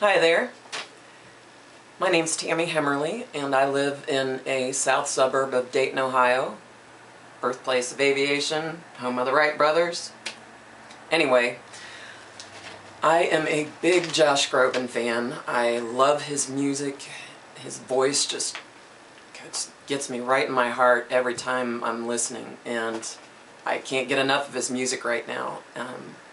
Hi there. My name's Tammy Hemmerly, and I live in a south suburb of Dayton, Ohio. Birthplace of aviation, home of the Wright brothers. Anyway, I am a big Josh Groban fan. I love his music. His voice just gets me right in my heart every time I'm listening, and I can't get enough of his music right now.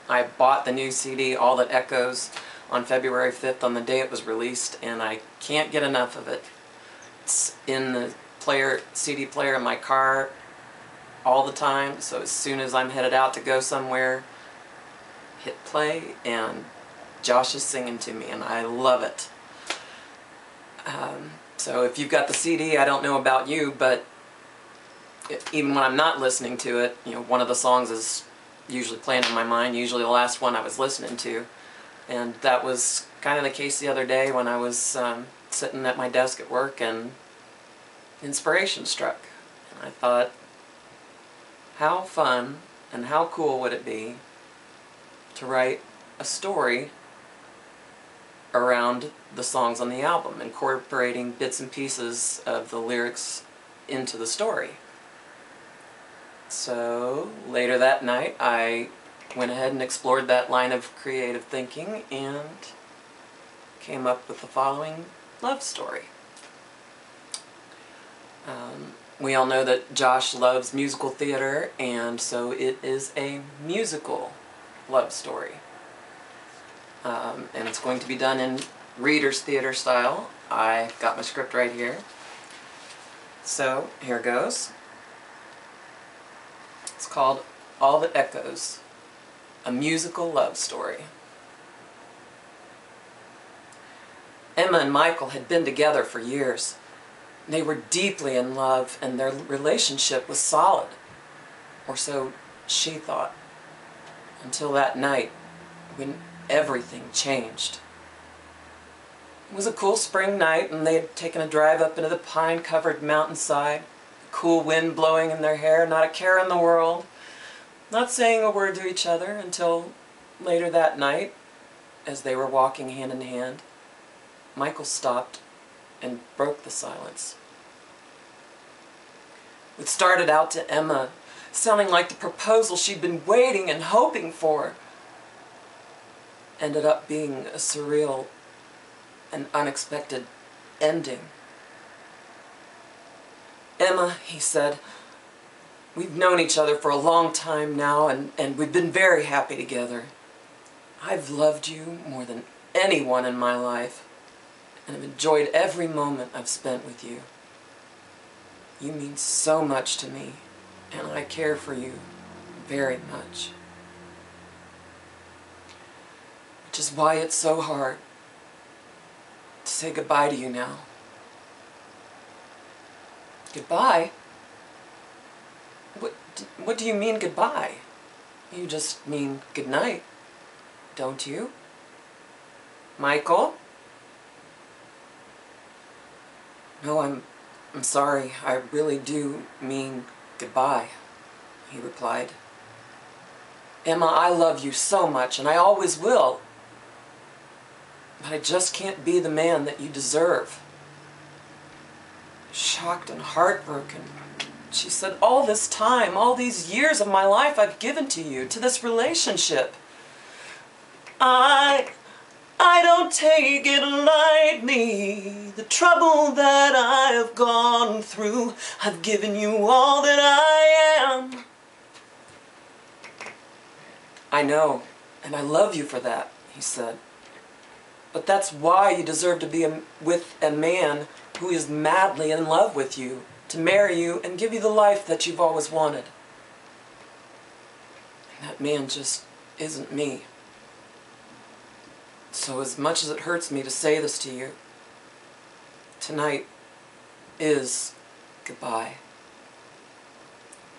I bought the new CD, All That Echoes, on February 5th on the day it was released, and I can't get enough of it. It's in the CD player in my car all the time, so as soon as I'm headed out to go somewhere, hit play and Josh is singing to me, and I love it. So if you've got the CD, I don't know about you, but even when I'm not listening to it, one of the songs is usually playing in my mind, usually the last one I was listening to. And that was kind of the case the other day when I was sitting at my desk at work and inspiration struck. And I thought, how fun and how cool would it be to write a story around the songs on the album, incorporating bits and pieces of the lyrics into the story. So later that night I went ahead and explored that line of creative thinking and came up with the following love story. We all know that Josh loves musical theater, and so it is a musical love story. And it's going to be done in Reader's Theater style. I've got my script right here. So here goes. It's called All That Echoes, a musical love story. Emma and Michael had been together for years. They were deeply in love, and their relationship was solid, or so she thought, until that night when everything changed. It was a cool spring night, and they had taken a drive up into the pine-covered mountainside, the cool wind blowing in their hair, not a care in the world, not saying a word to each other until later that night, as they were walking hand in hand. Michael stopped and broke the silence. It started out to Emma sounding like the proposal she'd been waiting and hoping for. Ended up being a surreal and unexpected ending. Emma, he said, we've known each other for a long time now, and we've been very happy together. I've loved you more than anyone in my life, and I've enjoyed every moment I've spent with you. You mean so much to me, and I care for you very much. Which is why it's so hard to say goodbye to you now. Goodbye? What do you mean goodbye? You just mean good night, don't you? Michael? No, I'm sorry. I really do mean goodbye, he replied. Emma, I love you so much, and I always will. But I just can't be the man that you deserve. Shocked and heartbroken, she said, all this time, all these years of my life I've given to you, to this relationship. I don't take it lightly, the trouble that I have gone through. I've given you all that I am. I know, and I love you for that, he said. But that's why you deserve to be with a man who is madly in love with you, to marry you and give you the life that you've always wanted. And that man just isn't me. So as much as it hurts me to say this to you, tonight is goodbye.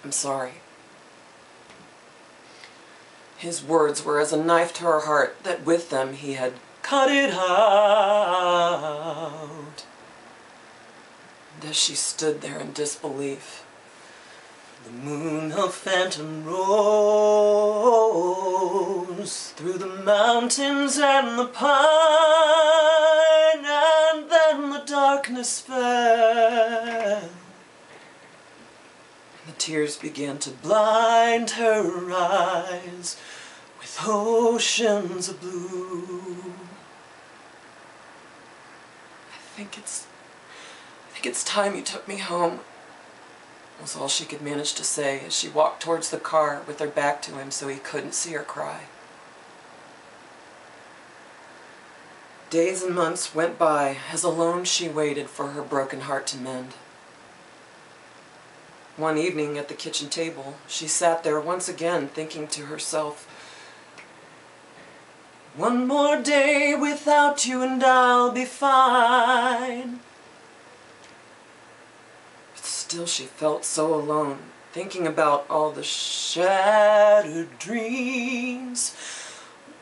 I'm sorry. His words were as a knife to her heart, that with them he had cut it out. And as she stood there in disbelief, the moon, her phantom rose, rose through the mountains and the pine, and then the darkness fell. The tears began to blind her eyes with oceans of blue. I think it's time you took me home, was all she could manage to say as she walked towards the car with her back to him so he couldn't see her cry. Days and months went by as alone she waited for her broken heart to mend. One evening at the kitchen table, she sat there once again thinking to herself, "One more day without you and I'll be fine." But still she felt so alone, thinking about all the shattered dreams.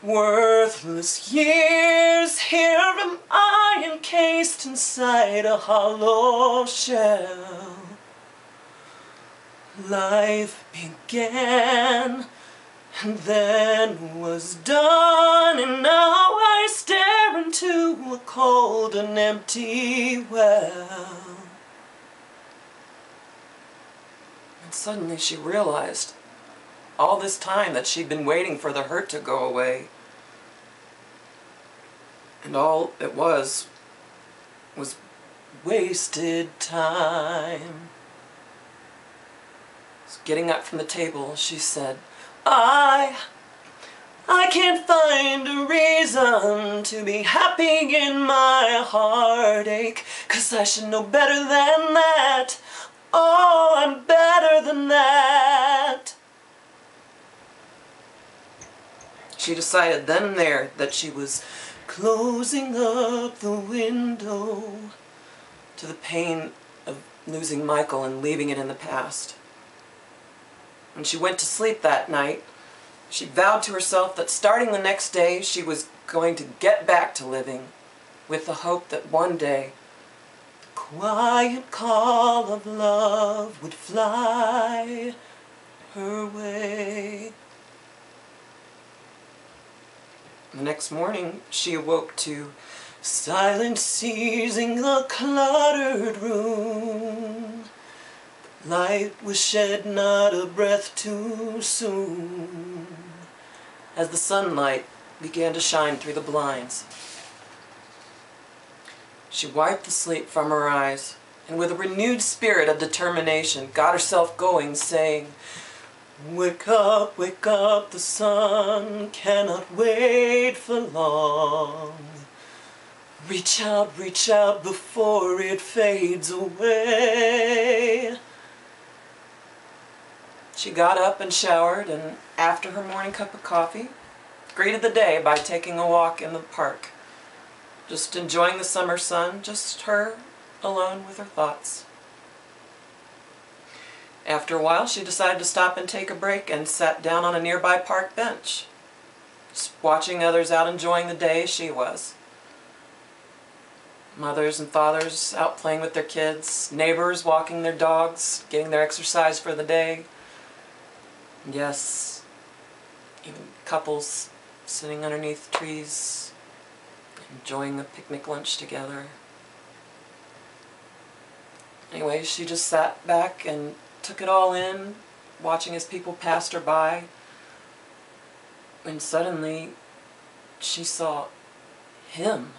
Worthless years, here am I encased inside a hollow shell. Life began, and then was done, and now I stare into a cold and empty well. And suddenly she realized all this time that she'd been waiting for the hurt to go away, and all it was wasted time. Getting up from the table, she said, I can't find a reason to be happy in my heartache, 'cause I should know better than that. Oh, I'm better than that. She decided then and there that she was closing up the window to the pain of losing Michael and leaving it in the past. When she went to sleep that night, she vowed to herself that starting the next day she was going to get back to living, with the hope that one day the quiet call of love would fly her way. The next morning she awoke to silence seizing the cluttered room. Light was shed not a breath too soon, as the sunlight began to shine through the blinds. She wiped the sleep from her eyes, and with a renewed spirit of determination got herself going, saying, wake up, the sun cannot wait for long. Reach out before it fades away." She got up and showered, and after her morning cup of coffee, greeted the day by taking a walk in the park, just enjoying the summer sun, just her alone with her thoughts. After a while, she decided to stop and take a break and sat down on a nearby park bench, just watching others out enjoying the day as she was. Mothers and fathers out playing with their kids, neighbors walking their dogs, getting their exercise for the day. Yes, even couples sitting underneath trees, enjoying a picnic lunch together. Anyway, she just sat back and took it all in, watching as people passed her by. And suddenly, she saw him.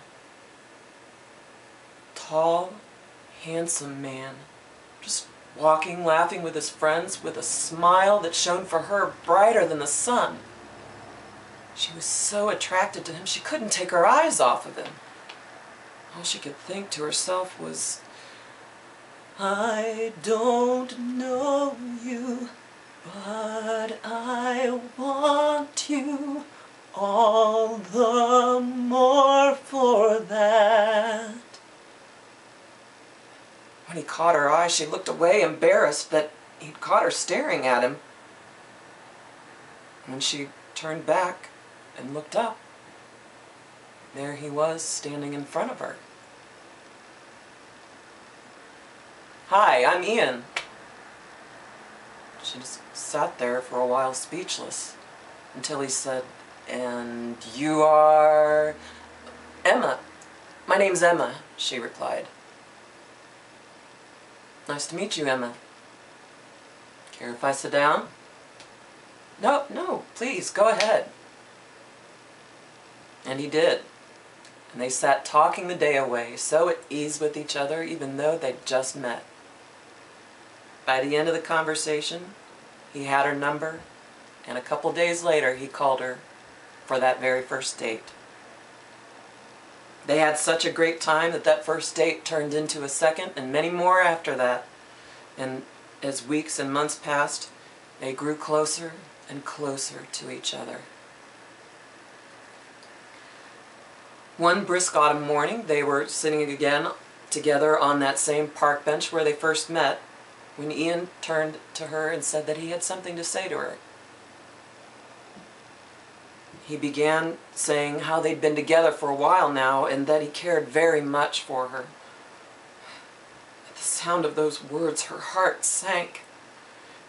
Tall, handsome man, just walking, laughing with his friends, with a smile that shone for her brighter than the sun. She was so attracted to him, she couldn't take her eyes off of him. All she could think to herself was, I don't know you, but I want you all the more for that. When he caught her eye, she looked away, embarrassed that he'd caught her staring at him. When she turned back and looked up, there he was standing in front of her. Hi, I'm Ian. She just sat there for a while speechless until he said, And you are... Emma. My name's Emma, she replied. Nice to meet you, Emma. Care if I sit down? No, please, go ahead. And he did. And they sat talking the day away, so at ease with each other, even though they'd just met. By the end of the conversation, he had her number, and a couple days later he called her for that very first date. They had such a great time that first date turned into a second and many more after that. And as weeks and months passed, they grew closer and closer to each other. One brisk autumn morning, they were sitting again together on that same park bench where they first met, when Ian turned to her and said that he had something to say to her. He began saying how they'd been together for a while now and that he cared very much for her. At the sound of those words, her heart sank.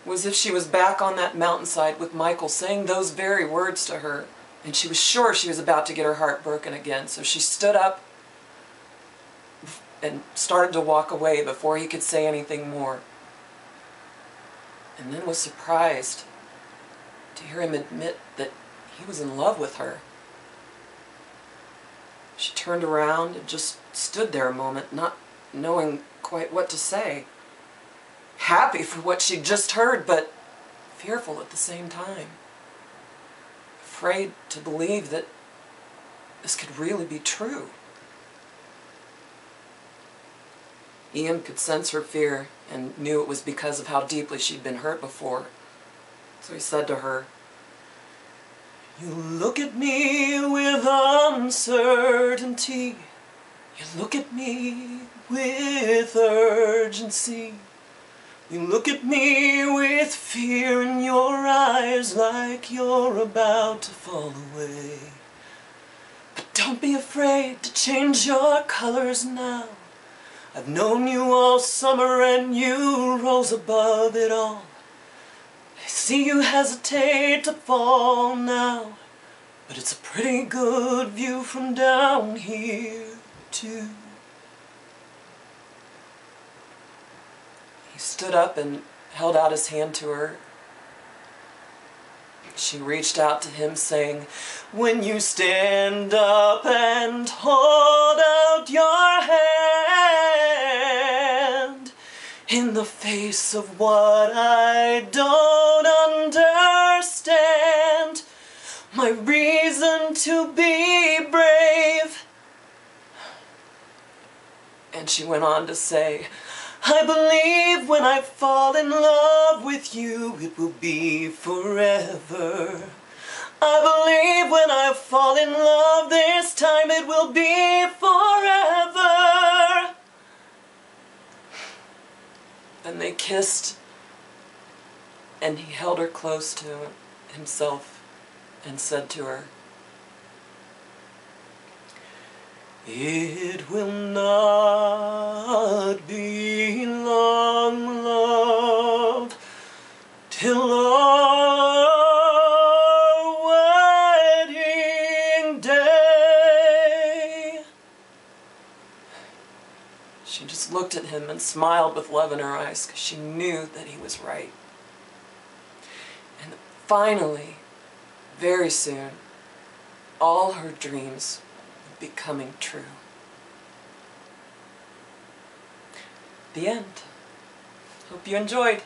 It was as if she was back on that mountainside with Michael saying those very words to her, and she was sure she was about to get her heart broken again. So she stood up and started to walk away before he could say anything more. And then was surprised to hear him admit that he was in love with her. She turned around and just stood there a moment, not knowing quite what to say. Happy for what she'd just heard, but fearful at the same time. Afraid to believe that this could really be true. Ian could sense her fear and knew it was because of how deeply she'd been hurt before. So he said to her, "You look at me with uncertainty. You look at me with urgency. You look at me with fear in your eyes like you're about to fall away. But don't be afraid to change your colors now. I've known you all summer and you rose above it all. I see you hesitate to fall now, but it's a pretty good view from down here, too." He stood up and held out his hand to her. She reached out to him saying, "When you stand up and hold out your hand in the face of what I don't understand, my reason to be brave." And she went on to say, "I believe when I fall in love with you, it will be forever. I believe when I fall in love this time, it will be forever." Then they kissed, and he held her close to himself and said to her, "It will not be long, love, till our wedding day." She just looked at him and smiled with love in her eyes because she knew that he was right. And finally, very soon, all her dreams would be coming true. The end. Hope you enjoyed.